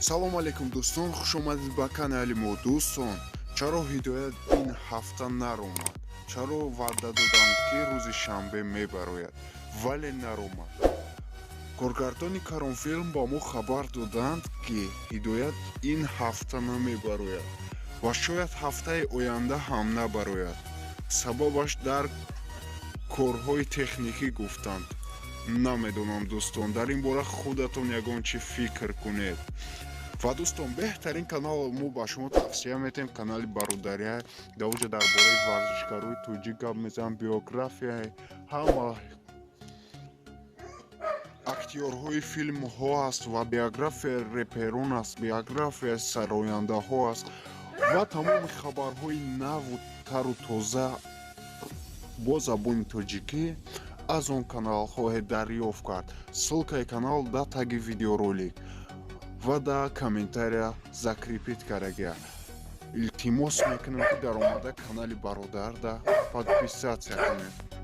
салом алейкум дӯстон, хушомадед ба канали мо. Дӯстон, чаро Хидоят ин ҳафта наромад? Чаро ваъда доданд ки рӯзи шанбе мебарояд, вале наромад. Коргардони Каронфилм ба мо хабар доданд ки Хидоят ин ҳафта намебарояд ва шояд ҳафтаи оянда ҳам набарояд. Сабабаш дар корҳои техникӣ гуфтанд. Намедонам дӯстон, дар ин бора худатон ягон чӣ фикр кунед. Ва дӯстон, беҳтарин канал мо ба шумо тавсия метем, канали бародария. Дар онҷа дар бораи варзишгарои тоҷик гап мезанам, биографияи ҳама актёрҳои филмҳо аст ва биографияи реперон аст, биографияи сарояндаҳо аст ва тамоми хабарҳои наву тару тоза бо забони тоҷикӣ аз он канал хоҳед дарёфт кард. Ссилкаи канал дар таги видеоролик ва дар комментария закрепит карда. Илтимос мекунам ки дар омада канали бародар да подписатсия кунед.